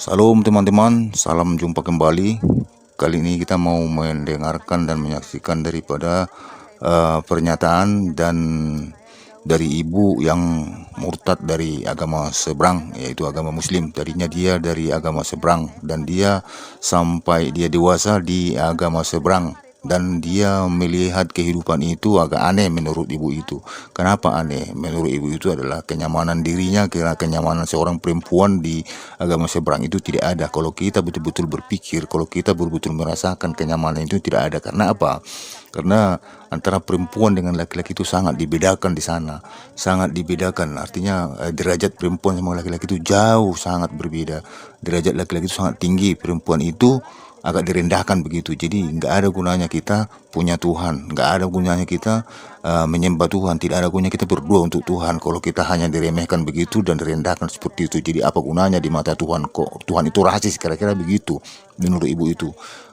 Salam teman-teman, salam jumpa kembali. Kali ini kita mau mendengarkan dan menyaksikan daripada pernyataan dan dari ibu yang murtad dari agama seberang, yaitu agama muslim. Tadinya dia dari agama seberang dan dia sampai dia dewasa di agama seberang, dan dia melihat kehidupan itu agak aneh menurut ibu itu. Kenapa aneh? Menurut ibu itu adalah kenyamanan dirinya, kira kenyamanan seorang perempuan di agama seberang itu tidak ada. Kalau kita betul-betul berpikir, kalau kita betul-betul merasakan kenyamanan itu tidak ada. Karena apa? Karena antara perempuan dengan laki-laki itu sangat dibedakan di sana, sangat dibedakan. Artinya derajat perempuan sama laki-laki itu jauh sangat berbeda. Derajat laki-laki itu sangat tinggi, perempuan itu agak direndahkan begitu. Jadi nggak ada gunanya kita punya Tuhan, nggak ada gunanya kita menyembah Tuhan, tidak ada gunanya kita berdoa untuk Tuhan kalau kita hanya diremehkan begitu dan direndahkan seperti itu. Jadi apa gunanya di mata Tuhan? Kok Tuhan itu rasis, kira-kira begitu menurut ibu itu.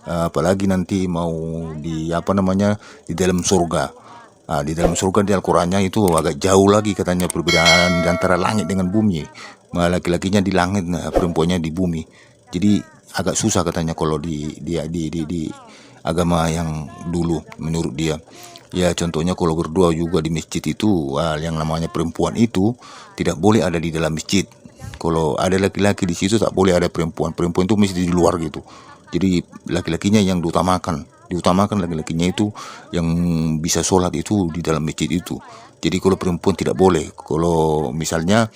Apalagi nanti mau di di dalam surga. Di dalam surga di Al-Qurannya itu agak jauh lagi katanya perbedaan antara langit dengan bumi. Laki-lakinya di langit, perempuannya di bumi. Jadi agak susah katanya kalau di agama yang dulu menurut dia. Ya contohnya kalau berdoa juga di masjid itu, yang namanya perempuan itu tidak boleh ada di dalam masjid. Kalau ada laki-laki di situ tak boleh ada perempuan. Perempuan itu mesti di luar gitu. Jadi laki-lakinya yang diutamakan laki-lakinya itu yang bisa sholat itu di dalam masjid itu. Jadi kalau perempuan tidak boleh. Kalau misalnya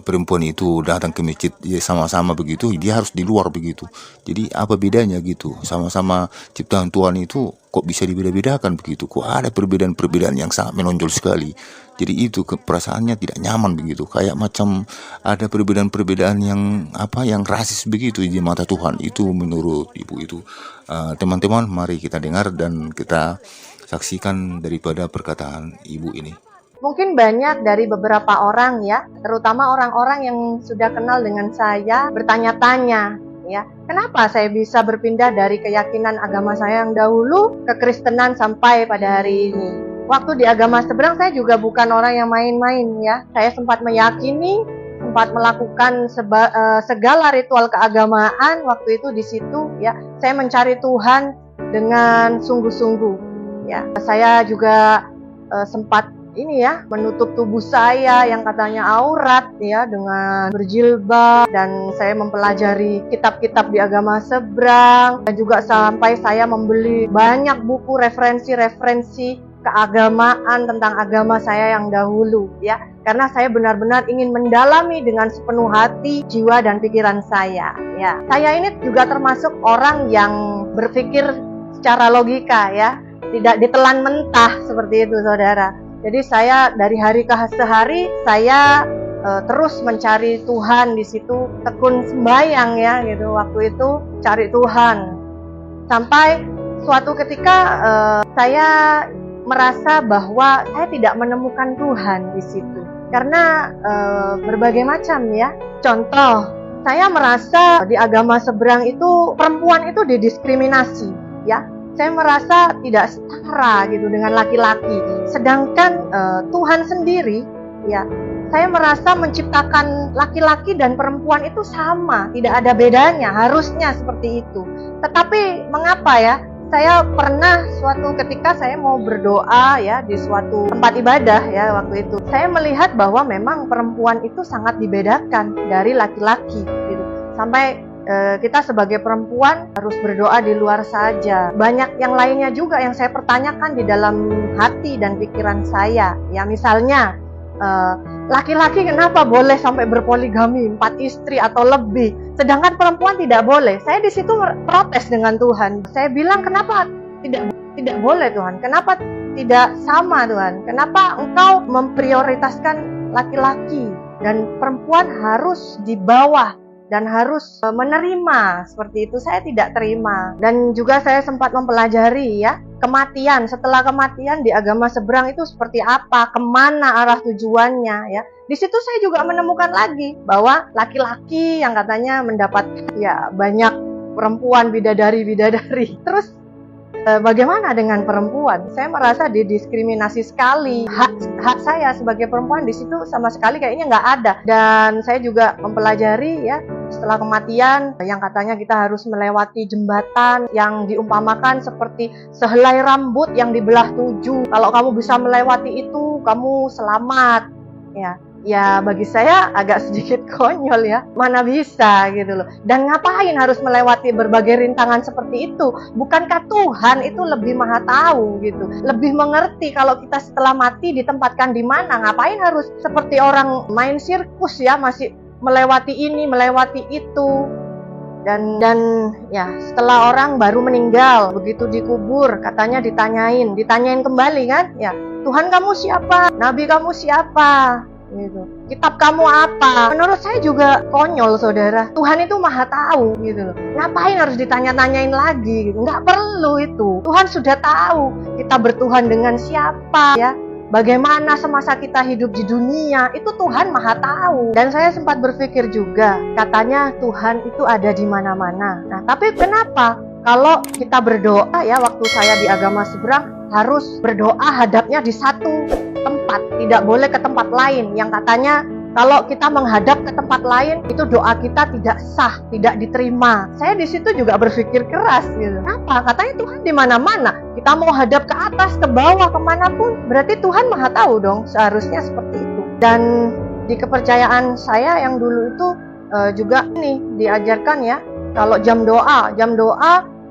perempuan itu datang ke masjid ya sama-sama begitu, dia harus di luar begitu. Jadi apa bedanya gitu? Sama-sama ciptaan Tuhan itu kok bisa dibeda-bedakan begitu? Kok ada perbedaan-perbedaan yang sangat menonjol sekali? Jadi itu perasaannya tidak nyaman begitu, kayak macam ada perbedaan-perbedaan yang rasis begitu di mata Tuhan itu menurut ibu itu. Teman-teman, mari kita dengar dan kita saksikan daripada perkataan ibu ini. Mungkin banyak dari beberapa orang ya, terutama orang-orang yang sudah kenal dengan saya bertanya-tanya ya, kenapa saya bisa berpindah dari keyakinan agama saya yang dahulu ke Kristenan sampai pada hari ini. Waktu di agama seberang saya juga bukan orang yang main-main ya. Saya sempat meyakini, sempat melakukan segala ritual keagamaan waktu itu di situ ya. Saya mencari Tuhan dengan sungguh-sungguh ya. Saya juga sempat menutup tubuh saya yang katanya aurat ya dengan berjilbab, dan saya mempelajari kitab-kitab di agama seberang, dan juga sampai saya membeli banyak buku referensi-referensi keagamaan tentang agama saya yang dahulu ya, karena saya benar-benar ingin mendalami dengan sepenuh hati, jiwa dan pikiran saya ya. Saya ini juga termasuk orang yang berpikir secara logika ya, tidak ditelan mentah seperti itu saudara. Jadi saya dari hari ke hari saya terus mencari Tuhan di situ, tekun sembahyang ya gitu. Waktu itu cari Tuhan sampai suatu ketika saya merasa bahwa saya tidak menemukan Tuhan di situ karena berbagai macam ya. Contoh, saya merasa di agama seberang itu perempuan itu didiskriminasi ya. Saya merasa tidak setara gitu dengan laki-laki. Sedangkan Tuhan sendiri ya, saya merasa menciptakan laki-laki dan perempuan itu sama, tidak ada bedanya, harusnya seperti itu. Tetapi mengapa ya? Saya pernah suatu ketika saya mau berdoa ya di suatu tempat ibadah ya waktu itu. Saya melihat bahwa memang perempuan itu sangat dibedakan dari laki-laki gitu. Sampai kita sebagai perempuan harus berdoa di luar saja. Banyak yang lainnya juga yang saya pertanyakan di dalam hati dan pikiran saya. Ya misalnya, laki-laki kenapa boleh sampai berpoligami 4 istri atau lebih, sedangkan perempuan tidak boleh. Saya di situ protes dengan Tuhan. Saya bilang, kenapa tidak boleh Tuhan? Kenapa tidak sama Tuhan? Kenapa Engkau memprioritaskan laki-laki dan perempuan harus di bawah dan harus menerima seperti itu? Saya tidak terima. Dan juga saya sempat mempelajari ya, kematian, setelah kematian di agama seberang itu seperti apa, kemana arah tujuannya ya. Di situ saya juga menemukan lagi bahwa laki-laki yang katanya mendapat ya banyak perempuan bidadari. Terus Bagaimana dengan perempuan? Saya merasa didiskriminasi sekali. Hak saya sebagai perempuan di situ sama sekali kayaknya nggak ada. Dan saya juga mempelajari ya, setelah kematian yang katanya kita harus melewati jembatan yang diumpamakan seperti sehelai rambut yang dibelah 7. Kalau kamu bisa melewati itu, kamu selamat. Ya bagi saya agak sedikit konyol ya, mana bisa gitu loh. Dan ngapain harus melewati berbagai rintangan seperti itu? Bukankah Tuhan itu lebih maha tahu gitu, lebih mengerti kalau kita setelah mati ditempatkan di mana? Ngapain harus seperti orang main sirkus ya, masih melewati ini, melewati itu. Dan ya setelah orang baru meninggal, begitu dikubur katanya ditanyain kembali kan ya, Tuhan kamu siapa? Nabi kamu siapa? Gitu. Kitab kamu apa? Menurut saya juga konyol, saudara. Tuhan itu maha tahu gitu loh. Ngapain harus ditanya-tanyain lagi gitu? Nggak perlu itu. Tuhan sudah tahu kita bertuhan dengan siapa ya. Bagaimana semasa kita hidup di dunia, itu Tuhan maha tahu. Dan saya sempat berpikir juga, katanya Tuhan itu ada di mana-mana. Nah, tapi kenapa kalau kita berdoa ya, waktu saya di agama seberang harus berdoa hadapnya di satu tempat, tidak boleh ke tempat lain, yang katanya kalau kita menghadap ke tempat lain itu doa kita tidak sah, tidak diterima. Saya di situ juga berpikir keras gitu. Apa? Katanya Tuhan di mana-mana. Kita mau hadap ke atas, ke bawah, kemanapun, berarti Tuhan maha tahu dong. Seharusnya seperti itu. Dan di kepercayaan saya yang dulu itu juga nih diajarkan ya, kalau jam doa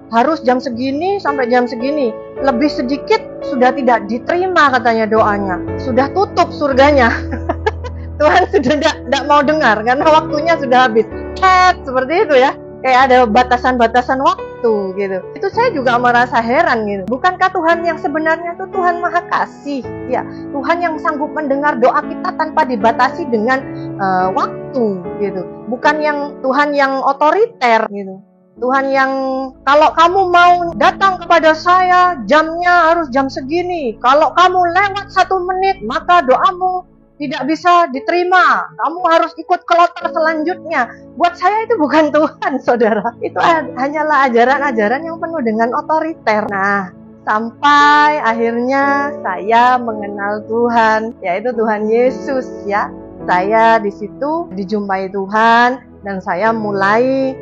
harus jam segini sampai jam segini. Lebih sedikit sudah tidak diterima katanya doanya. Sudah tutup surganya. Tuhan sudah tidak mau dengar karena waktunya sudah habis. Seperti itu ya. Kayak ada batasan-batasan waktu gitu. Itu saya juga merasa heran gitu. Bukankah Tuhan yang sebenarnya itu Tuhan Maha Kasih? Ya, Tuhan yang sanggup mendengar doa kita tanpa dibatasi dengan waktu gitu. Bukan yang Tuhan yang otoriter gitu. Tuhan yang kalau kamu mau datang kepada saya jamnya harus jam segini. Kalau kamu lewat 1 menit maka doamu tidak bisa diterima. Kamu harus ikut kloter selanjutnya. Buat saya itu bukan Tuhan, saudara. Itu hanyalah ajaran-ajaran yang penuh dengan otoriter. Nah, sampai akhirnya saya mengenal Tuhan, yaitu Tuhan Yesus ya. Saya di situ dijumpai Tuhan dan saya mulai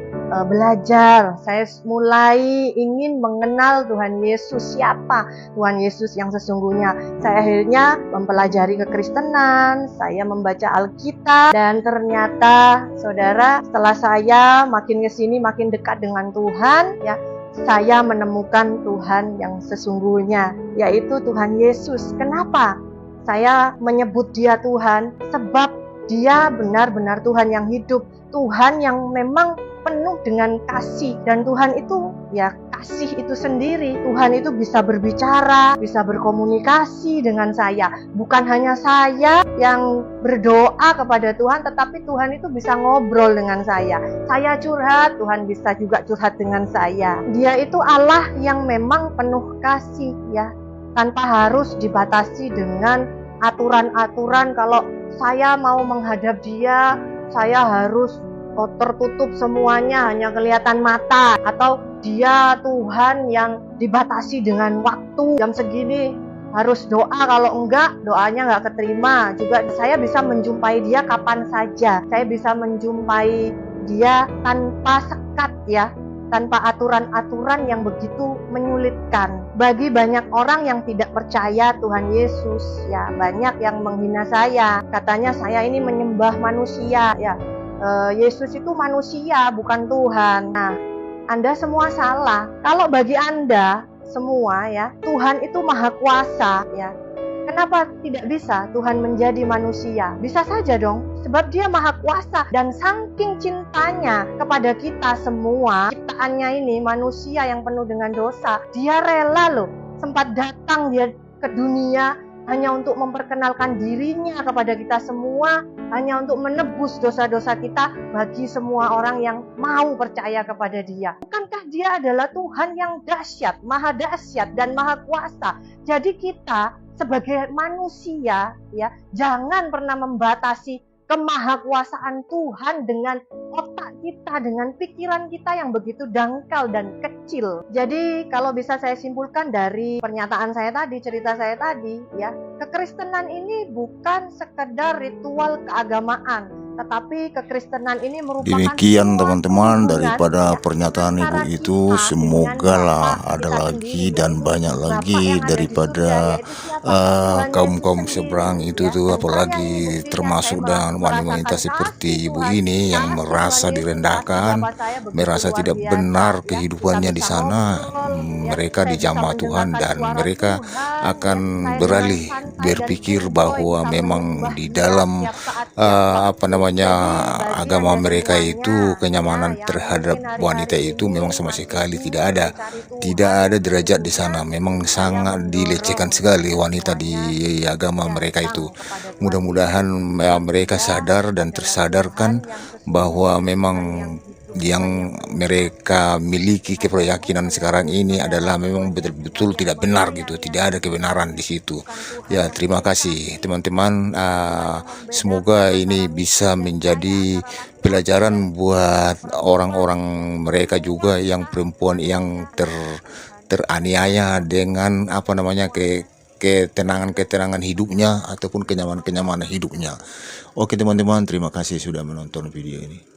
belajar. Saya mulai ingin mengenal Tuhan Yesus siapa, Tuhan Yesus yang sesungguhnya. Saya akhirnya mempelajari kekristenan, saya membaca Alkitab, dan ternyata saudara, setelah saya makin kesini makin dekat dengan Tuhan ya, saya menemukan Tuhan yang sesungguhnya, yaitu Tuhan Yesus. Kenapa saya menyebut dia Tuhan? Sebab dia benar-benar Tuhan yang hidup, Tuhan yang memang penuh dengan kasih. Dan Tuhan itu ya kasih itu sendiri. Tuhan itu bisa berbicara, bisa berkomunikasi dengan saya. Bukan hanya saya yang berdoa kepada Tuhan, tetapi Tuhan itu bisa ngobrol dengan saya. Saya curhat, Tuhan bisa juga curhat dengan saya. Dia itu Allah yang memang penuh kasih ya, tanpa harus dibatasi dengan aturan-aturan. Kalau saya mau menghadap dia, saya harus tertutup semuanya, hanya kelihatan mata. Atau dia Tuhan yang dibatasi dengan waktu, jam segini harus doa, kalau enggak doanya enggak keterima. Juga saya bisa menjumpai dia kapan saja. Saya bisa menjumpai dia tanpa sekat ya, tanpa aturan-aturan yang begitu menyulitkan. Bagi banyak orang yang tidak percaya Tuhan Yesus ya, banyak yang menghina saya. Katanya saya ini menyembah manusia ya. Yesus itu manusia, bukan Tuhan. Nah, Anda semua salah. Kalau bagi Anda semua ya, Tuhan itu maha kuasa ya. Kenapa tidak bisa Tuhan menjadi manusia? Bisa saja dong, sebab dia maha kuasa. Dan saking cintanya kepada kita semua, ciptaannya ini manusia yang penuh dengan dosa, dia rela loh, sempat datang dia ke dunia hanya untuk memperkenalkan dirinya kepada kita semua, hanya untuk menebus dosa-dosa kita bagi semua orang yang mau percaya kepada dia. Bukankah dia adalah Tuhan yang dahsyat, maha dahsyat dan maha kuasa? Jadi kita sebagai manusia ya, jangan pernah membatasi kemahakuasaan Tuhan dengan otak kita dengan pikiran kita yang begitu dangkal dan kecil. Jadi kalau bisa saya simpulkan dari pernyataan saya tadi, cerita saya tadi, ya, kekristenan ini bukan sekedar ritual keagamaan, tetapi kekristenan ini merupakan Demikian suatu teman-teman hubungan, daripada ya, pernyataan ibu antara itu, kita semoga dengan lah Bapak ada kita lagi sendiri, dan yaitu banyak Bapak lagi yang ada di daripada surga, yaitu siapa? Tuhan Yesus kaum-kaum seberang sendiri, itu ya. tuh, Dan saya apalagi ini buktinya, saya termasuk dengan wanita merasakan kasih seperti ibu Tuhan, ini yang kasih Tuhan merasa Yesus, kasih direndahkan, Bapa saya begitu merasa luar tidak biasa, benar ya. Kita kehidupannya di bisa sana. ngobrol, ya. Mereka Saya bisa dijamah Tuhan mendengarkan dan suara mereka Tuhan, ya. akan Saya dengan beralih santai dan berpikir enjoy bahwa bisa memang menyembah di Dia dalam setiap saat, setiap apa waktu. namanya, Jadi bagi agama Anda mereka itu semuanya, ya, kenyamanan yang terhadap mungkin wanita hari-hari itu memang ini sama masih sekali tidak ingin ada. mencari Tidak Tuhan ada derajat di sesungguhnya, sana. Memang saya sangat dilecehkan mendorong sekali Anda wanita di semuanya agama mereka itu. datang kepada Tuhan Mudah-mudahan Yesus. mereka Dia sadar dan adalah Tuhan tersadarkan yang sesungguhnya, bahwa memang Tuhan yang hidup, Tuhan yang yang benar, mereka miliki Tuhan yang keyakinan mulia, sekarang ini adalah memang Tuhan yang betul-betul hebat, yang tidak benar gitu. Tidak ada menyayangi, kebenaran di situ. bukan Tuhan Ya, yang terima kasih murka, teman-teman. Tuhan yang membedakan Semoga antara ini miskin bisa dan kaya, menjadi antara laki-laki dan pelajaran buat perempuan. orang-orang mereka juga yang perempuan yang teraniaya dengan apa namanya ketenangan hidupnya ataupun kenyamanan hidupnya. Oke teman-teman, terima kasih sudah menonton video ini.